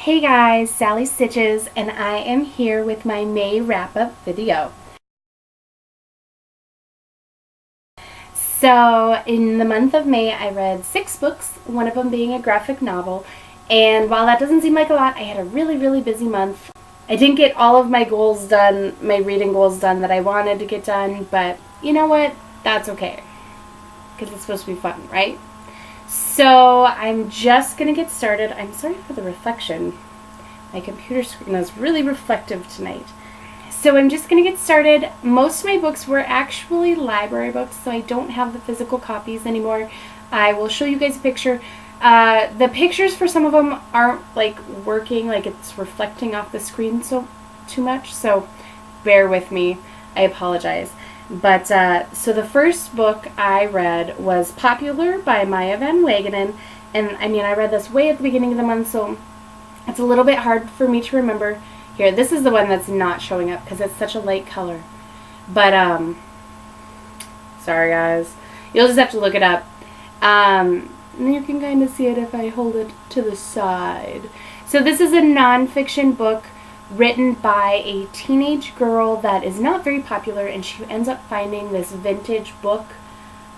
Hey guys, Sally Stitches, and I am here with my May wrap-up video. So, in the month of May, I read 6 books, one of them being a graphic novel, and while that doesn't seem like a lot, I had a really busy month. I didn't get all of my goals done, my reading goals done that I wanted to get done, but you know what? That's okay, because it's supposed to be fun, right? So, I'm just going to get started. I'm sorry for the reflection. My computer screen is really reflective tonight. So I'm just going to get started. Most of my books were actually library books, so I don't have the physical copies anymore. I will show you guys a picture. The pictures for some of them aren't like working, like it's reflecting off the screen so too much, so bear with me. I apologize. But so the first book I read was Popular by Maya Van Wagenen, and I mean I read this way at the beginning of the month, so it's a little bit hard for me to remember. Here, this is the one that's not showing up because it's such a light color. But, sorry guys. You'll just have to look it up. And you can kind of see it if I hold it to the side. So this is a nonfiction book written by a teenage girl that is not very popular, and she ends up finding this vintage book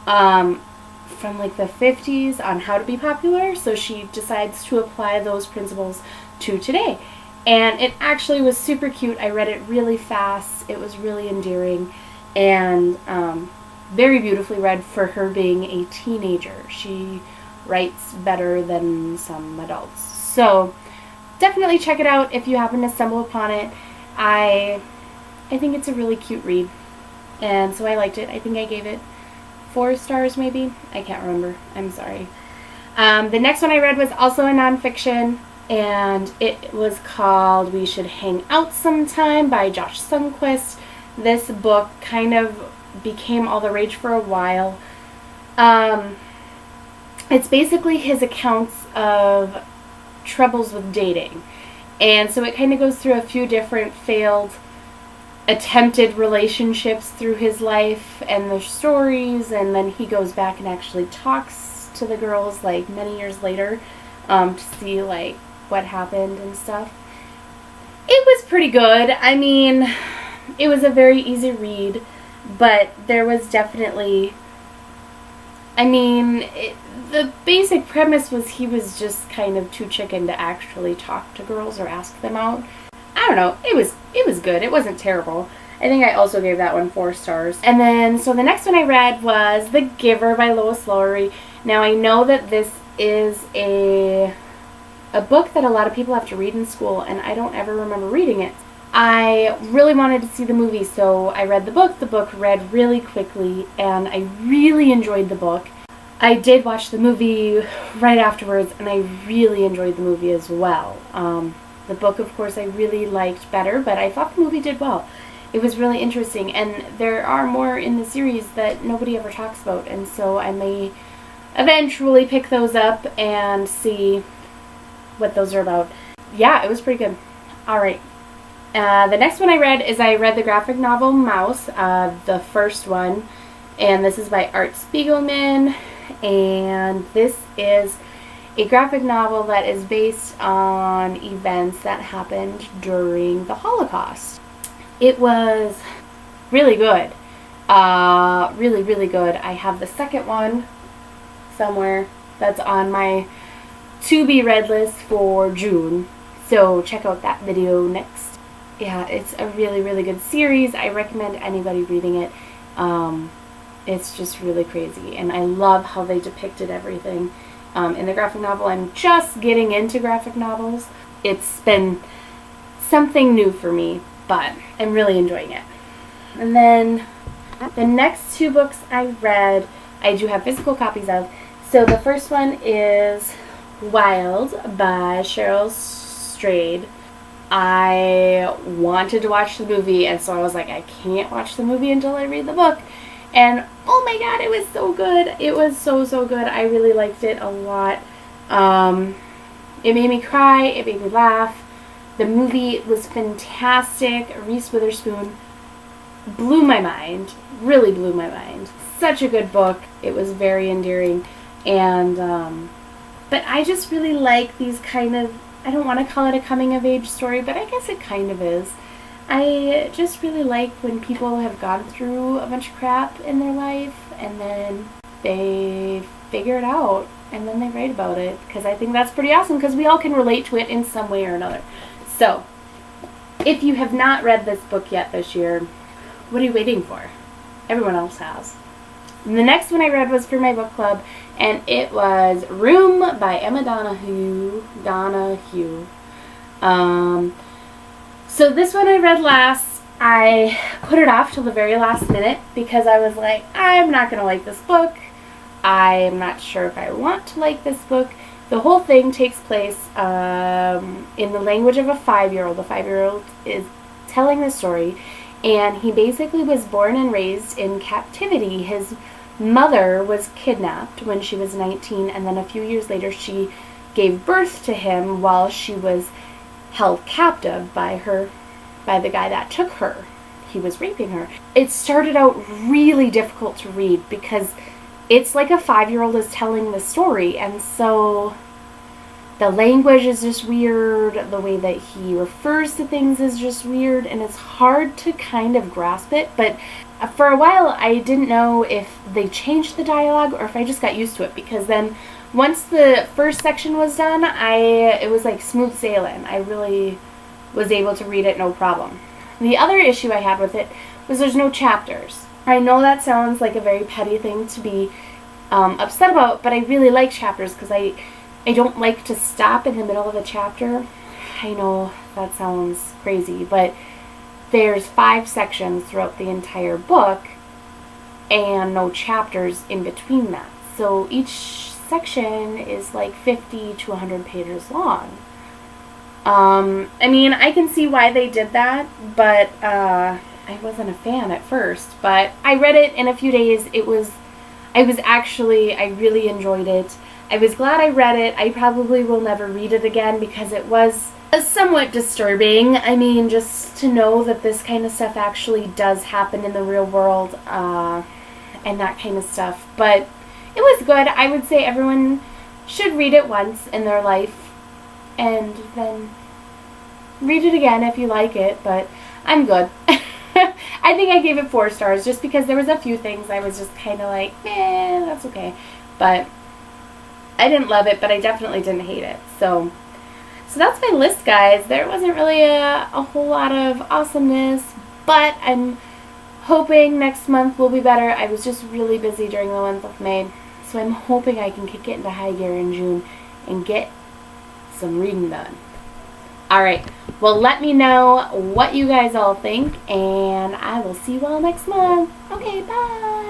from like the 50s on how to be popular, so she decides to apply those principles to today. And it actually was super cute. I read it really fast. It was really endearing and very beautifully read for her being a teenager. She writes better than some adults. So definitely check it out if you happen to stumble upon it. I think it's a really cute read, and so I liked it. I think I gave it 4 stars maybe. I can't remember. I'm sorry. The next one I read was also a nonfiction, and it was called We Should Hang Out Sometime by Josh Sundquist. This book kind of became all the rage for a while. It's basically his accounts of troubles with dating. And so it kind of goes through a few different failed attempted relationships through his life and their stories, and then he goes back and actually talks to the girls like many years later to see like what happened and stuff. It was pretty good. I mean, it was a very easy read, but there was definitely, the basic premise was he was just kind of too chicken to actually talk to girls or ask them out. I don't know. It was good. It wasn't terrible. I think I also gave that one 4 stars. And then, so the next one I read was The Giver by Lois Lowry. Now, I know that this is a book that a lot of people have to read in school, and I don't ever remember reading it. I really wanted to see the movie, so I read the book. The book read really quickly, and I really enjoyed the book. I did watch the movie right afterwards, and I really enjoyed the movie as well. The book, of course, I really liked better, but I thought the movie did well. It was really interesting, and there are more in the series that nobody ever talks about, and so I may eventually pick those up and see what those are about. Yeah, it was pretty good. Alright. The next one I read the graphic novel Mouse, the first one, and this is by Art Spiegelman, and this is a graphic novel that is based on events that happened during the Holocaust. It was really good. Really good. I have the second one somewhere that's on my to-be-read list for June, so check out that video next. Yeah, it's a really good series. I recommend anybody reading it. It's just really crazy, and I love how they depicted everything. In the graphic novel, I'm just getting into graphic novels. It's been something new for me, but I'm really enjoying it. And then the next 2 books I read, I do have physical copies of. So the first one is Wild by Cheryl Strayed. I wanted to watch the movie, and so I was like, I can't watch the movie until I read the book. And oh my god, it was so good. It was so good. I really liked it a lot. It made me cry. It made me laugh. The movie was fantastic. Reese Witherspoon blew my mind. Really blew my mind. Such a good book. It was very endearing. And, but I just really like these kind of I don't want to call it a coming of age story, but I guess it kind of is. I just really like when people have gone through a bunch of crap in their life and then they figure it out and then they write about it, because I think that's pretty awesome, because we all can relate to it in some way or another. So, if you have not read this book yet this year, what are you waiting for? Everyone else has. And the next one I read was for my book club, and it was Room by Emma Donoghue. So this one I read last. I put it off till the very last minute because I was like, I'm not going to like this book. I'm not sure if I want to like this book. The whole thing takes place in the language of a 5-year-old. The 5-year-old is telling the story, and he basically was born and raised in captivity. His mother was kidnapped when she was 19, and then a few years later she gave birth to him while she was held captive by the guy that took her. He was raping her. It started out really difficult to read because it's like a 5-year-old is telling the story, and so the language is just weird, the way that he refers to things is just weird, and it's hard to kind of grasp it. But for a while I didn't know if they changed the dialogue or if I just got used to it, because then once the first section was done, it was like smooth sailing. I really was able to read it no problem. The other issue I had with it was there's no chapters. I know that sounds like a very petty thing to be upset about, but I really like chapters because I don't like to stop in the middle of a chapter. I know that sounds crazy, but there's 5 sections throughout the entire book and no chapters in between that. So each section is like 50 to 100 pages long. I mean, I can see why they did that, but I wasn't a fan at first. But I read it in a few days. I really enjoyed it. I was glad I read it. I probably will never read it again because it was somewhat disturbing. I mean, just to know that this kind of stuff actually does happen in the real world, and that kind of stuff. But it was good. I would say everyone should read it once in their life and then read it again if you like it, but I'm good. I think I gave it 4 stars just because there was a few things I was just kind of like, that's okay. But I didn't love it, but I definitely didn't hate it. So that's my list, guys. There wasn't really a whole lot of awesomeness, but I'm hoping next month will be better. I was just really busy during the month of May, so I'm hoping I can kick it into high gear in June and get some reading done. Alright, well, let me know what you guys all think, and I will see you all next month. Okay, bye!